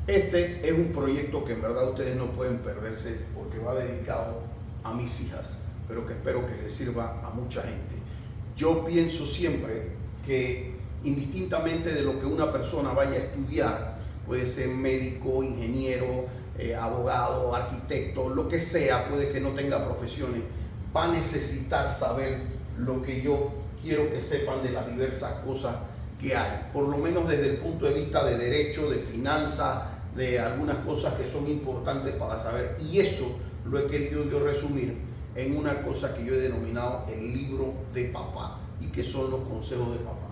Este es un proyecto que en verdad ustedes no pueden perderse porque va dedicado a mis hijas, pero que espero que les sirva a mucha gente. Yo pienso siempre que indistintamente de lo que una persona vaya a estudiar, puede ser médico, ingeniero, abogado, arquitecto, lo que sea, puede que no tenga profesiones, va a necesitar saber lo que yo quiero que sepan de las diversas cosas que hay, por lo menos desde el punto de vista de derecho, de finanzas, de algunas cosas que son importantes para saber, y eso lo he querido yo resumir en una cosa que yo he denominado el libro de papá, y que son los consejos de papá.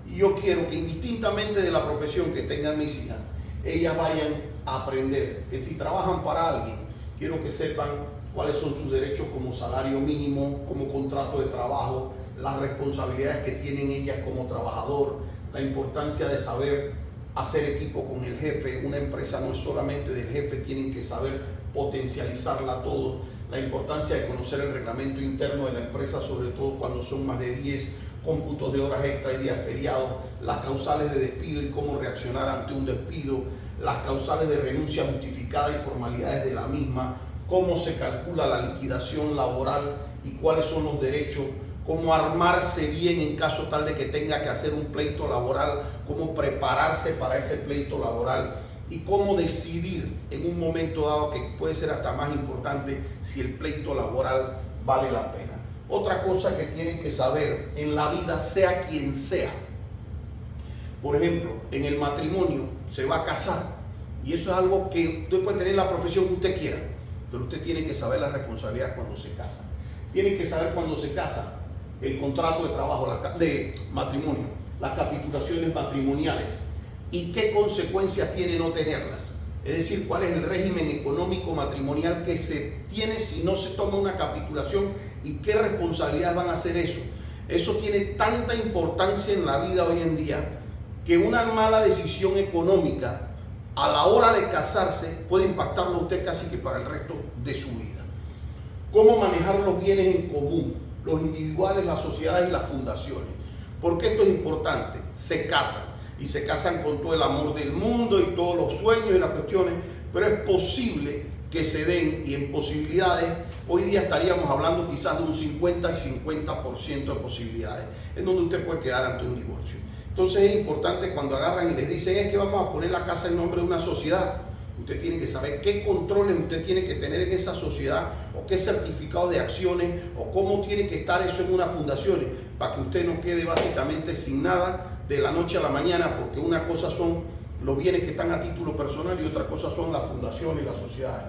Y yo quiero que indistintamente de la profesión que tengan mis hijas, ellas vayan a aprender que si trabajan para alguien, quiero que sepan cuáles son sus derechos como salario mínimo, como contrato de trabajo, las responsabilidades que tienen ellas como trabajador, la importancia de saber hacer equipo con el jefe. Una empresa no es solamente del jefe, tienen que saber potencializarla a todos. La importancia de conocer el reglamento interno de la empresa, sobre todo cuando son más de 10 cómputos de horas extra y días feriados, las causales de despido y cómo reaccionar ante un despido, las causales de renuncia justificada y formalidades de la misma, cómo se calcula la liquidación laboral y cuáles son los derechos, cómo armarse bien en caso tal de que tenga que hacer un pleito laboral, cómo prepararse para ese pleito laboral y cómo decidir en un momento dado, que puede ser hasta más importante, si el pleito laboral vale la pena. Otra cosa que tienen que saber en la vida, sea quien sea, por ejemplo, en el matrimonio se va a casar, y eso es algo que usted puede tener la profesión que usted quiera, pero usted tiene que saber las responsabilidades cuando se casa. Tiene que saber cuando se casa el contrato de trabajo, de matrimonio, las capitulaciones matrimoniales y qué consecuencias tiene no tenerlas. Es decir, cuál es el régimen económico matrimonial que se tiene si no se toma una capitulación y qué responsabilidades van a hacer eso. Eso tiene tanta importancia en la vida hoy en día que una mala decisión económica a la hora de casarse puede impactarlo a usted casi que para el resto de su vida. Cómo manejar los bienes en común, los individuales, las sociedades y las fundaciones. ¿Por qué esto es importante? Se casan, y se casan con todo el amor del mundo y todos los sueños y las cuestiones, pero es posible que se den, y en posibilidades, hoy día estaríamos hablando quizás de un 50 y 50% de posibilidades, en donde usted puede quedar ante un divorcio. Entonces es importante cuando agarran y les dicen es que vamos a poner la casa en nombre de una sociedad, usted tiene que saber qué controles usted tiene que tener en esa sociedad, o qué certificados de acciones, o cómo tiene que estar eso en una fundación, para que usted no quede básicamente sin nada de la noche a la mañana, porque una cosa son los bienes que están a título personal y otra cosa son las fundaciones y las sociedades.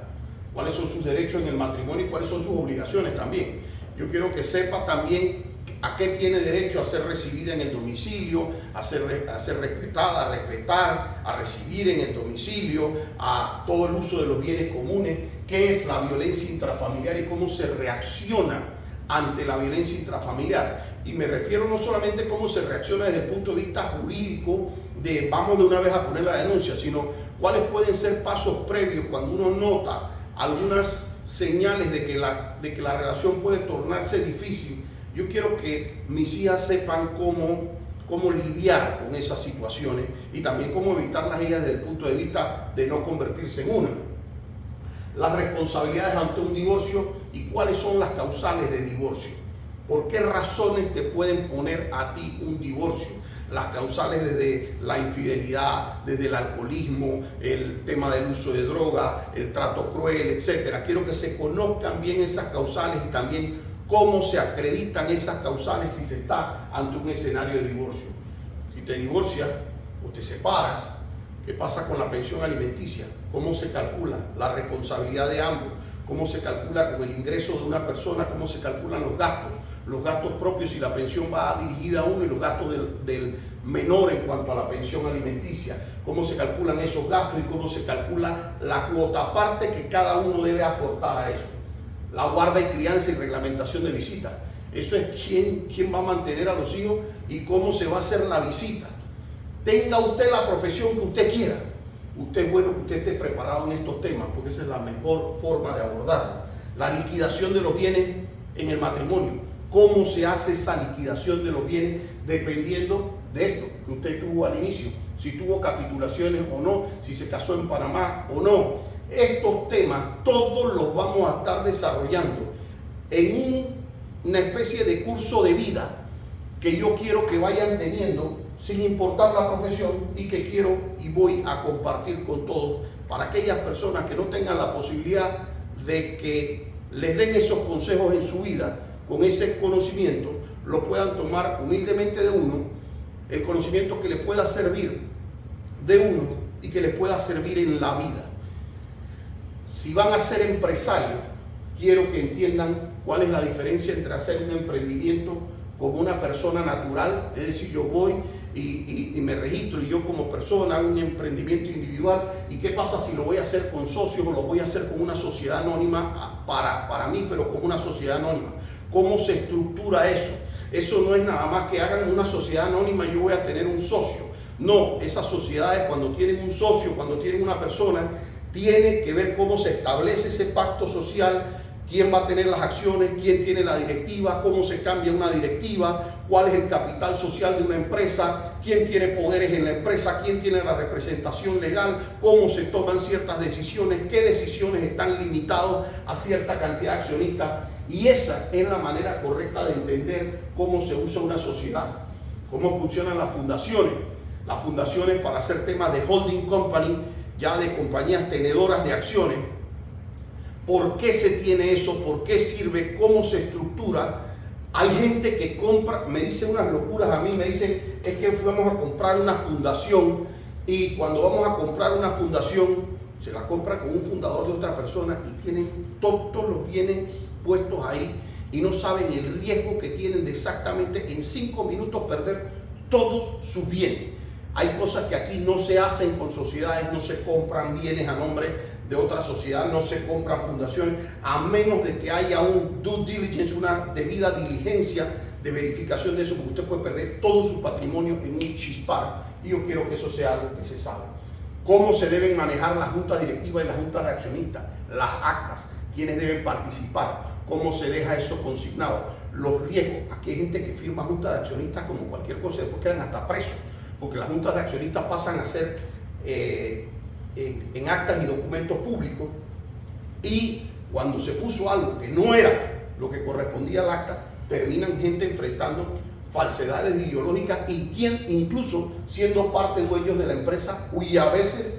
Cuáles son sus derechos en el matrimonio y cuáles son sus obligaciones también. Yo quiero que sepa también a qué tiene derecho: a ser recibida en el domicilio, a ser respetada, a respetar, a recibir en el domicilio, a todo el uso de los bienes comunes, qué es la violencia intrafamiliar y cómo se reacciona ante la violencia intrafamiliar. Y me refiero no solamente a cómo se reacciona desde el punto de vista jurídico, de vamos de una vez a poner la denuncia, sino cuáles pueden ser pasos previos cuando uno nota algunas señales de que la relación puede tornarse difícil. Yo quiero que mis hijas sepan cómo lidiar con esas situaciones y también cómo evitarlas ellas desde el punto de vista de no convertirse en una. Las responsabilidades ante un divorcio y cuáles son las causales de divorcio. ¿Por qué razones te pueden poner a ti un divorcio? Las causales desde la infidelidad, desde el alcoholismo, el tema del uso de droga, el trato cruel, etc. Quiero que se conozcan bien esas causales y también cómo se acreditan esas causales si se está ante un escenario de divorcio. Si te divorcias o te separas, ¿qué pasa con la pensión alimenticia? ¿Cómo se calcula la responsabilidad de ambos? ¿Cómo se calcula con el ingreso de una persona? ¿Cómo se calculan los gastos propios si la pensión va dirigida a uno y los gastos del menor en cuanto a la pensión alimenticia? ¿Cómo se calculan esos gastos y cómo se calcula la cuota aparte que cada uno debe aportar a eso? La guarda y crianza y reglamentación de visitas. Eso es quién va a mantener a los hijos y cómo se va a hacer la visita. Tenga usted la profesión que usted quiera. Usted es bueno que usted esté preparado en estos temas, porque esa es la mejor forma de abordarlo. La liquidación de los bienes en el matrimonio. ¿Cómo se hace esa liquidación de los bienes? Dependiendo de esto que usted tuvo al inicio. si tuvo capitulaciones o no, si se casó en Panamá o no. Estos temas todos los vamos a estar desarrollando en una especie de curso de vida que yo quiero que vayan teniendo sin importar la profesión y que quiero y voy a compartir con todos para aquellas personas que no tengan la posibilidad de que les den esos consejos en su vida, con ese conocimiento, lo puedan tomar humildemente de uno, el conocimiento que les pueda servir de uno y que les pueda servir en la vida. Si van a ser empresarios, quiero que entiendan cuál es la diferencia entre hacer un emprendimiento como una persona natural, es decir, yo voy y me registro y yo como persona hago un emprendimiento individual, y qué pasa si lo voy a hacer con socios o lo voy a hacer con una sociedad anónima para mí, pero con una sociedad anónima. ¿Cómo se estructura eso? Eso no es nada más que hagan una sociedad anónima y yo voy a tener un socio. No, esas sociedades, cuando tienen un socio, cuando tienen una persona, tiene que ver cómo se establece ese pacto social, quién va a tener las acciones, quién tiene la directiva, cómo se cambia una directiva, cuál es el capital social de una empresa, quién tiene poderes en la empresa, quién tiene la representación legal, cómo se toman ciertas decisiones, qué decisiones están limitadas a cierta cantidad de accionistas. Y esa es la manera correcta de entender cómo se usa una sociedad, cómo funcionan las fundaciones. Las fundaciones para hacer temas de holding company, ya de compañías tenedoras de acciones. ¿Por qué se tiene eso? ¿Por qué sirve? ¿Cómo se estructura? Hay gente que compra, me dice unas locuras a mí, me dicen, es que vamos a comprar una fundación, y cuando vamos a comprar una fundación, se la compra con un fundador de otra persona y tienen todos los bienes puestos ahí y no saben el riesgo que tienen de exactamente en 5 minutos perder todos sus bienes. Hay cosas que aquí no se hacen con sociedades, no se compran bienes a nombre de otra sociedad, no se compran fundaciones, a menos de que haya un due diligence, una debida diligencia de verificación de eso, porque usted puede perder todo su patrimonio en un chispar, y yo quiero que eso sea algo que se sabe. ¿Cómo se deben manejar las juntas directivas y las juntas de accionistas? Las actas, quiénes deben participar, cómo se deja eso consignado, los riesgos. Aquí hay gente que firma juntas de accionistas como cualquier cosa, después quedan hasta presos, porque las juntas de accionistas pasan a ser en actas y documentos públicos, y cuando se puso algo que no era lo que correspondía al acta, terminan gente enfrentando falsedades ideológicas y incluso siendo parte dueños de la empresa, y a veces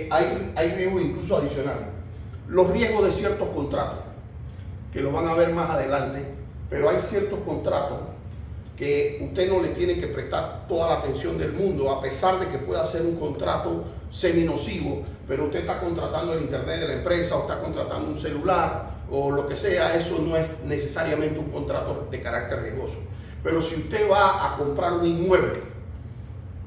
hay riesgos incluso adicionales. Los riesgos de ciertos contratos, que lo van a ver más adelante, pero hay ciertos contratos que usted no le tiene que prestar toda la atención del mundo, a pesar de que pueda ser un contrato seminocivo, pero usted está contratando el internet de la empresa o está contratando un celular o lo que sea, eso no es necesariamente un contrato de carácter riesgoso. Pero si usted va a comprar un inmueble,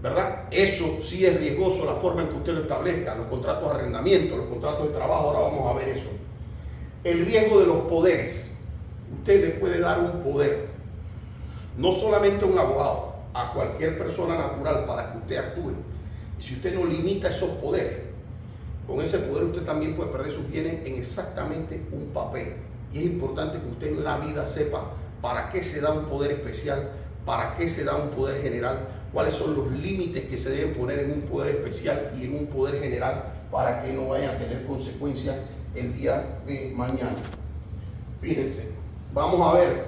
¿verdad? Eso sí es riesgoso, la forma en que usted lo establezca, los contratos de arrendamiento, los contratos de trabajo, ahora vamos a ver eso. El riesgo de los poderes. Usted le puede dar un poder, no solamente a un abogado, a cualquier persona natural para que usted actúe. Y si usted no limita esos poderes, con ese poder usted también puede perder sus bienes en exactamente un papel. Y es importante que usted en la vida sepa para qué se da un poder especial, para qué se da un poder general, cuáles son los límites que se deben poner en un poder especial y en un poder general para que no vayan a tener consecuencias el día de mañana. Fíjense, vamos a ver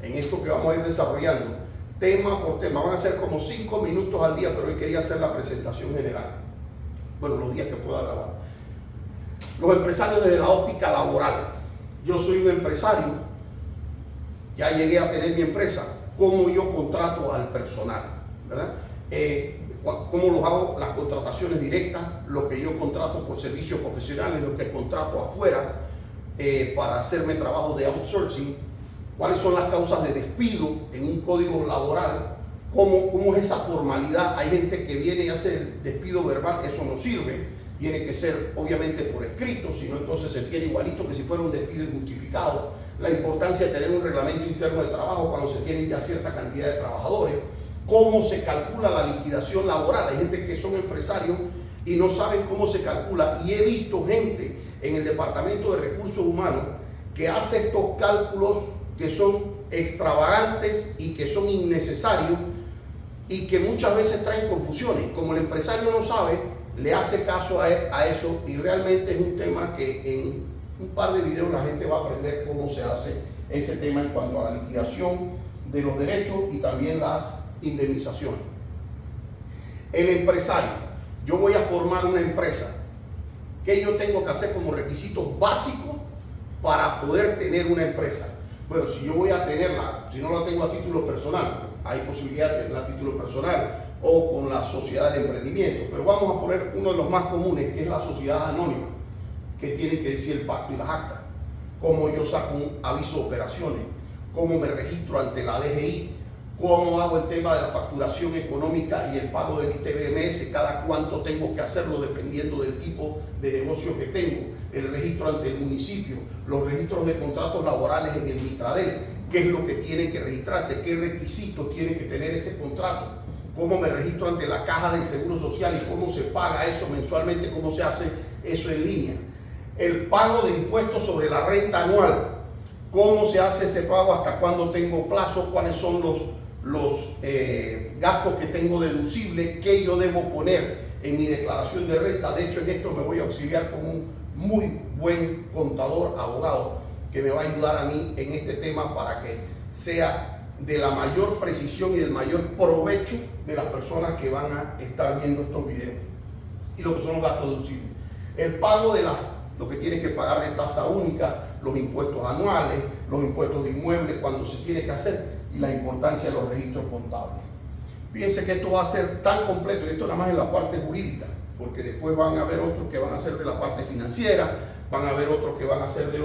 en esto que vamos a ir desarrollando, tema por tema. Van a ser como 5 minutos al día, pero hoy quería hacer la presentación general. Bueno, los días que pueda grabar. Los empresarios desde la óptica laboral. Yo soy un empresario, ya llegué a tener mi empresa. ¿Cómo yo contrato al personal? ¿Verdad? ¿Cómo los hago? Las contrataciones directas, lo que yo contrato por servicios profesionales, lo que contrato afuera para hacerme trabajo de outsourcing. ¿Cuáles son las causas de despido en un código laboral? ¿Cómo es esa formalidad? Hay gente que viene y hace el despido verbal, eso no sirve. Tiene que ser obviamente por escrito, si no entonces se tiene igualito que si fuera un despido injustificado. La importancia de tener un reglamento interno de trabajo cuando se tienen ya cierta cantidad de trabajadores. ¿Cómo se calcula la liquidación laboral? Hay gente que son empresarios y no saben cómo se calcula. Y he visto gente en el Departamento de Recursos Humanos que hace estos cálculos que son extravagantes y que son innecesarios, y que muchas veces traen confusiones. Como el empresario no sabe, le hace caso a eso, y realmente es un tema que en un par de videos la gente va a aprender cómo se hace ese tema en cuanto a la liquidación de los derechos y también las indemnizaciones. El empresario, yo voy a formar una empresa. ¿Qué yo tengo que hacer como requisitos básicos para poder tener una empresa? Bueno, si yo voy a tenerla, si no la tengo a título personal, hay posibilidad de tenerla a título personal o con la sociedad de emprendimiento, pero vamos a poner uno de los más comunes, que es la sociedad anónima, que tiene que decir el pacto y las actas, cómo yo saco un aviso de operaciones, cómo me registro ante la DGI, cómo hago el tema de la facturación económica y el pago de mi TBMS, cada cuánto tengo que hacerlo dependiendo del tipo de negocio que tengo, el registro ante el municipio, los registros de contratos laborales en el Mitradel, qué es lo que tiene que registrarse, qué requisitos tiene que tener ese contrato, cómo me registro ante la caja del Seguro Social y cómo se paga eso mensualmente, cómo se hace eso en línea. El pago de impuestos sobre la renta anual, cómo se hace ese pago, hasta cuándo tengo plazo, cuáles son los gastos que tengo deducibles, qué yo debo poner en mi declaración de renta. De hecho, en esto me voy a auxiliar con un muy buen contador, abogado, que me va a ayudar a mí en este tema para que sea de la mayor precisión y del mayor provecho de las personas que van a estar viendo estos videos. Y lo que son los gastos deducibles. El pago de lo que tienes que pagar de tasa única, los impuestos anuales, los impuestos de inmuebles, cuando se tiene que hacer, y la importancia de los registros contables. Fíjense que esto va a ser tan completo, y esto nada más en la parte jurídica, porque después van a haber otros que van a ser de la parte financiera, van a haber otros que van a ser de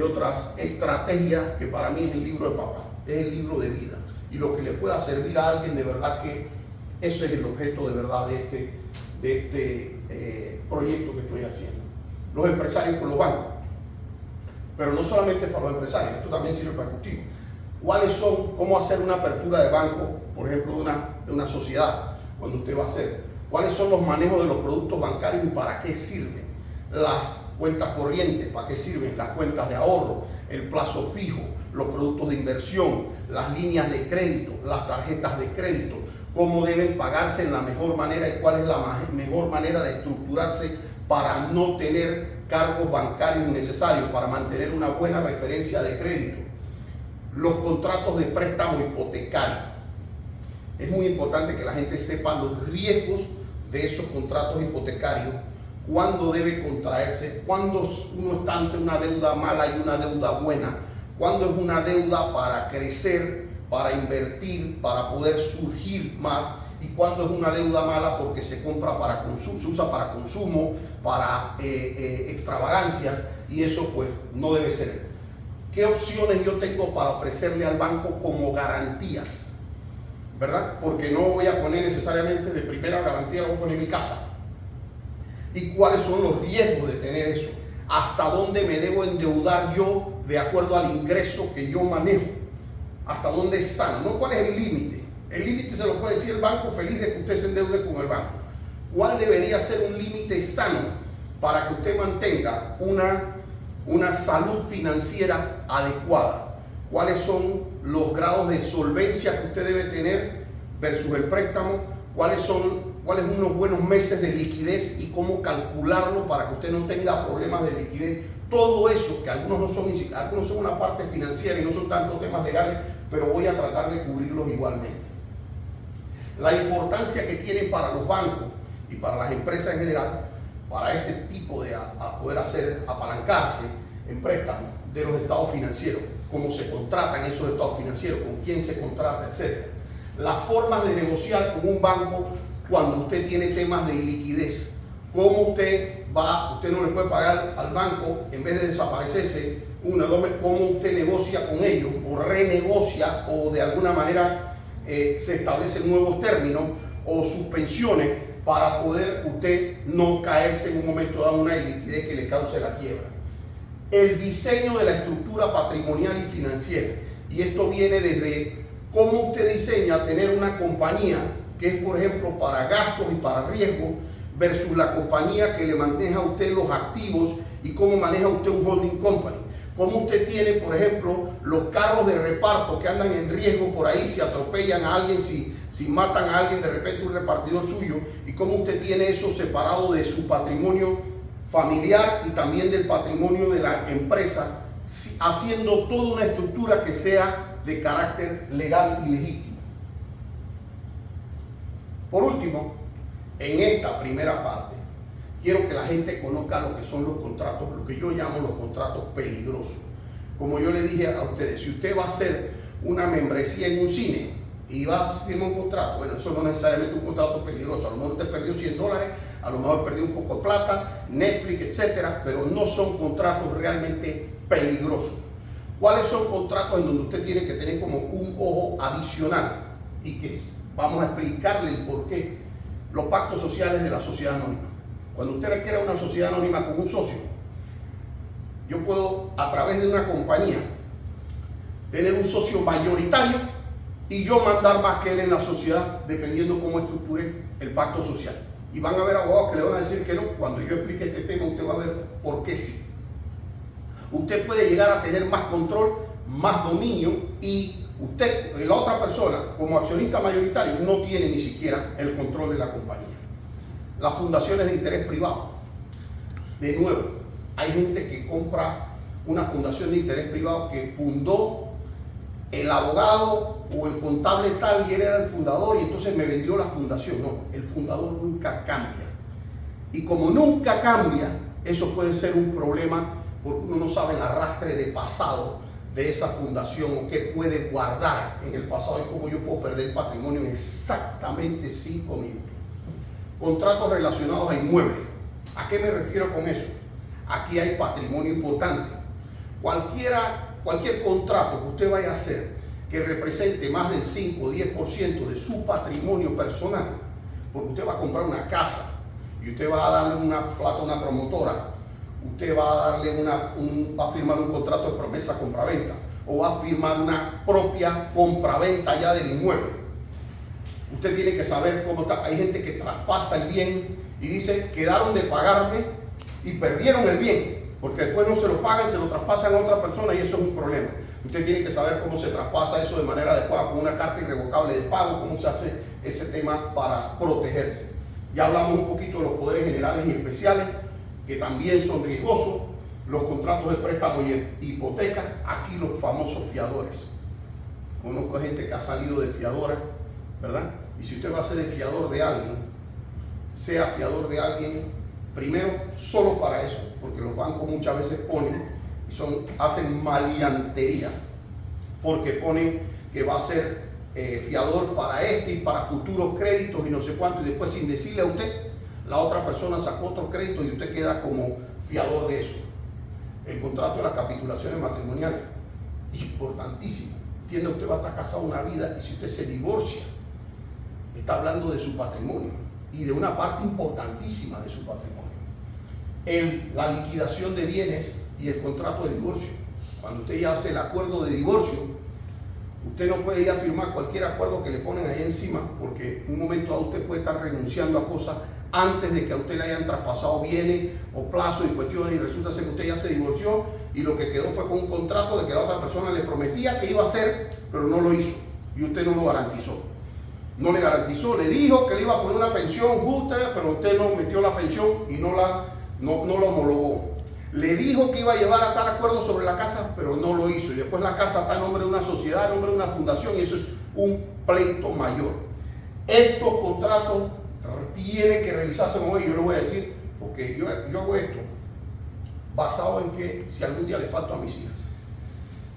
otras estrategias, que para mí es el libro de papá, es el libro de vida, y lo que le pueda servir a alguien, de verdad que eso es el objeto de verdad de este proyecto que estoy haciendo. Los empresarios con los bancos, pero no solamente para los empresarios, esto también sirve para contigo. ¿Cuáles son, cómo hacer una apertura de banco, por ejemplo, de una sociedad, cuando usted va a hacer? ¿Cuáles son los manejos de los productos bancarios y para qué sirven? Las cuentas corrientes, ¿para qué sirven? Las cuentas de ahorro, el plazo fijo, los productos de inversión, las líneas de crédito, las tarjetas de crédito, cómo deben pagarse en la mejor manera y cuál es la mejor manera de estructurarse para no tener cargos bancarios innecesarios, para mantener una buena referencia de crédito. Los contratos de préstamo hipotecario. Es muy importante que la gente sepa los riesgos de esos contratos hipotecarios, cuándo debe contraerse, cuándo uno está ante una deuda mala y una deuda buena, cuándo es una deuda para crecer, para invertir, para poder surgir más, y cuándo es una deuda mala porque se compra para consumo, se usa para consumo, para extravagancias, y eso pues no debe ser. ¿Qué opciones yo tengo para ofrecerle al banco como garantías? ¿Verdad? Porque no voy a poner necesariamente de primera garantía, voy a poner mi casa. ¿Y cuáles son los riesgos de tener eso? ¿Hasta dónde me debo endeudar yo de acuerdo al ingreso que yo manejo? ¿Hasta dónde es sano? ¿No? ¿Cuál es el límite? El límite se lo puede decir el banco, feliz de que usted se endeude con el banco. ¿Cuál debería ser un límite sano para que usted mantenga una salud financiera adecuada? ¿Cuáles son los grados de solvencia que usted debe tener versus el préstamo? ¿Cuáles son unos buenos meses de liquidez y cómo calcularlo para que usted no tenga problemas de liquidez? Todo eso, que algunos son una parte financiera y no son tantos temas legales, pero voy a tratar de cubrirlos igualmente. La importancia que tienen para los bancos y para las empresas en general, para este tipo de poder apalancarse en préstamos de los estados financieros, cómo se contratan esos estados financieros, con quién se contrata, etc. Las formas de negociar con un banco cuando usted tiene temas de liquidez. Cómo usted no le puede pagar al banco en vez de desaparecerse cómo usted negocia con ellos o renegocia o de alguna manera se establecen nuevos términos o suspensiones para poder usted no caerse en un momento dado en una iliquidez que le cause la quiebra. El diseño de la estructura patrimonial y financiera, y esto viene desde cómo usted diseña tener una compañía que es, por ejemplo, para gastos y para riesgo, versus la compañía que le maneja a usted los activos y cómo maneja usted un holding company. Cómo usted tiene, por ejemplo, los carros de reparto que andan en riesgo por ahí, si atropellan a alguien, si si matan a alguien, de repente un repartidor suyo, y cómo usted tiene eso separado de su patrimonio familiar y también del patrimonio de la empresa, haciendo toda una estructura que sea de carácter legal y legítimo. Por último, en esta primera parte, quiero que la gente conozca lo que son los contratos, lo que yo llamo los contratos peligrosos. Como yo le dije a ustedes, si usted va a hacer una membresía en un cine y va a firmar un contrato, bueno, eso no es necesariamente un contrato peligroso. A lo mejor usted perdió $100, a lo mejor perdió un poco de plata, Netflix, etcétera, pero no son contratos realmente peligrosos. ¿Cuáles son contratos en donde usted tiene que tener como un ojo adicional? Y que vamos a explicarle el por qué. Los pactos sociales de la sociedad anónima. Cuando usted crea una sociedad anónima con un socio, yo puedo, a través de una compañía, tener un socio mayoritario y yo mandar más que él en la sociedad, dependiendo cómo estructure el pacto social. Y van a haber abogados que le van a decir que no. Cuando yo explique este tema, usted va a ver por qué sí. Usted puede llegar a tener más control, más dominio, y usted, la otra persona, como accionista mayoritario, no tiene ni siquiera el control de la compañía. Las fundaciones de interés privado. De nuevo, hay gente que compra una fundación de interés privado que fundó el abogado o el contable tal y él era el fundador y entonces me vendió la fundación. No, el fundador nunca cambia. Y como nunca cambia, eso puede ser un problema porque uno no sabe el arrastre de pasado de esa fundación o qué puede guardar en el pasado y cómo yo puedo perder patrimonio en exactamente 5 minutos. Contratos relacionados a inmuebles. ¿A qué me refiero con eso? Aquí hay patrimonio importante. Cualquier contrato que usted vaya a hacer que represente más del 5 o 10% de su patrimonio personal, porque usted va a comprar una casa y usted va a darle una plata a una promotora, usted va a darle va a firmar un contrato de promesa compraventa o va a firmar una propia compraventa ya del inmueble. Usted tiene que saber cómo está. Hay gente que traspasa el bien y dice, quedaron de pagarme y perdieron el bien, porque después no se lo pagan, se lo traspasan a otra persona y eso es un problema. Usted tiene que saber cómo se traspasa eso de manera adecuada con una carta irrevocable de pago, cómo se hace ese tema para protegerse. Ya hablamos un poquito de los poderes generales y especiales, que también son riesgosos, los contratos de préstamo y hipoteca, aquí los famosos fiadores. Conozco gente que ha salido de fiadora, ¿verdad? Y si usted va a ser de fiador de alguien, sea fiador de alguien, primero, solo para eso, porque los bancos muchas veces ponen, hacen maleantería, porque ponen que va a ser fiador para este y para futuros créditos y no sé cuánto, y después sin decirle a usted, la otra persona sacó otro crédito y usted queda como fiador de eso. El contrato de las capitulaciones matrimoniales, importantísimo. Entiende, usted va a estar casado una vida y si usted se divorcia, está hablando de su patrimonio y de una parte importantísima de su patrimonio. La liquidación de bienes y el contrato de divorcio. Cuando usted ya hace el acuerdo de divorcio, usted no puede ir a firmar cualquier acuerdo que le ponen ahí encima, porque en un momento dado usted puede estar renunciando a cosas antes de que a usted le hayan traspasado bienes o plazos y cuestiones, y resulta ser que usted ya se divorció y lo que quedó fue con un contrato de que la otra persona le prometía que iba a hacer, pero no lo hizo y usted no lo garantizó. No le garantizó, le dijo que le iba a poner una pensión justa, pero usted no metió la pensión y no la homologó. Le dijo que iba a llevar a tal acuerdo sobre la casa, pero no lo hizo. Y después la casa está en nombre de una sociedad, en nombre de una fundación, y eso es un pleito mayor. Estos contratos tienen que revisarse como yo le voy a decir, porque yo hago esto basado en que si algún día le falto a mis hijas,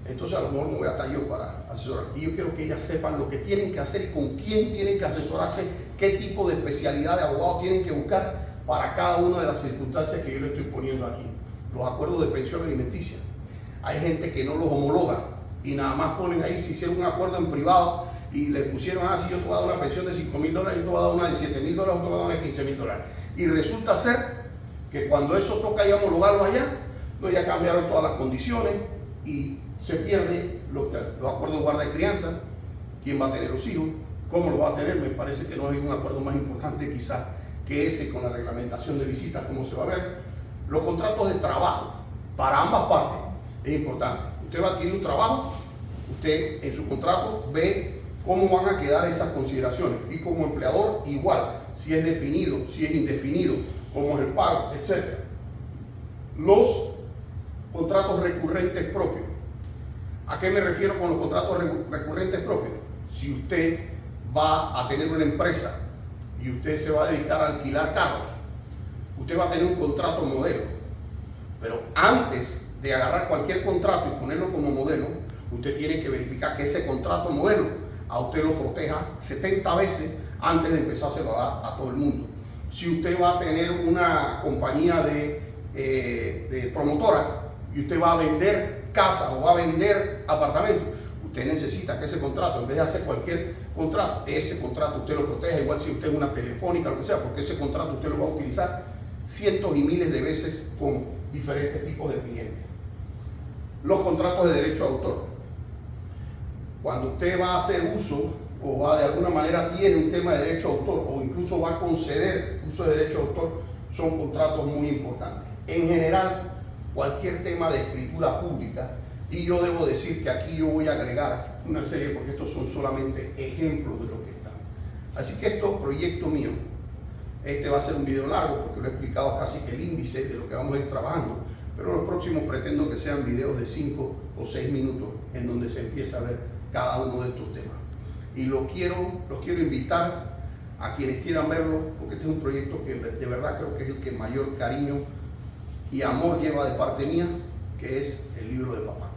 entonces a lo mejor me voy a estar yo para asesorar. Y yo quiero que ellas sepan lo que tienen que hacer y con quién tienen que asesorarse, qué tipo de especialidad de abogado tienen que buscar para cada una de las circunstancias que yo le estoy poniendo aquí. Los acuerdos de pensión alimenticia. Hay gente que no los homologa y nada más ponen ahí, si hicieron un acuerdo en privado y le pusieron, si yo te voy a dar una pensión de $5,000, yo te voy a dar una de $7,000, yo te voy a dar una de $15,000. Y resulta ser que cuando eso toca ya homologarlo allá, no, ya cambiaron todas las condiciones y se pierde los acuerdos de guarda y crianza, quién va a tener los hijos, cómo lo va a tener. Me parece que no hay un acuerdo más importante quizás que ese con la reglamentación de visitas, cómo se va a ver. Los contratos de trabajo, para ambas partes, es importante. Usted va a adquirir un trabajo, usted en su contrato ve ¿Cómo van a quedar esas consideraciones? Y como empleador, igual, si es definido, si es indefinido, cómo es el pago, etc. Los contratos recurrentes propios. ¿A qué me refiero con los contratos recurrentes propios? Si usted va a tener una empresa y usted se va a dedicar a alquilar carros, usted va a tener un contrato modelo. Pero antes de agarrar cualquier contrato y ponerlo como modelo, usted tiene que verificar que ese contrato modelo a usted lo proteja 70 veces antes de empezárselo a dar a todo el mundo. Si usted va a tener una compañía de promotora y usted va a vender casa o va a vender apartamentos, usted necesita que ese contrato, en vez de hacer cualquier contrato, ese contrato usted lo proteja, igual si usted es una telefónica, lo que sea, porque ese contrato usted lo va a utilizar cientos y miles de veces con diferentes tipos de clientes. Los contratos de derecho de autor. Cuando usted va a hacer uso o va de alguna manera tiene un tema de derecho de autor o incluso va a conceder uso de derecho de autor, son contratos muy importantes. En general, cualquier tema de escritura pública, y yo debo decir que aquí yo voy a agregar una serie, porque estos son solamente ejemplos de lo que están. Así que esto, proyecto mío, este va a ser un video largo porque lo he explicado casi que el índice de lo que vamos a ir trabajando, pero los próximos pretendo que sean videos de 5 o 6 minutos en donde se empieza a ver cada uno de estos temas. Y los quiero invitar a quienes quieran verlo, porque este es un proyecto que de verdad creo que es el que mayor cariño y amor lleva de parte mía, que es el libro de papá.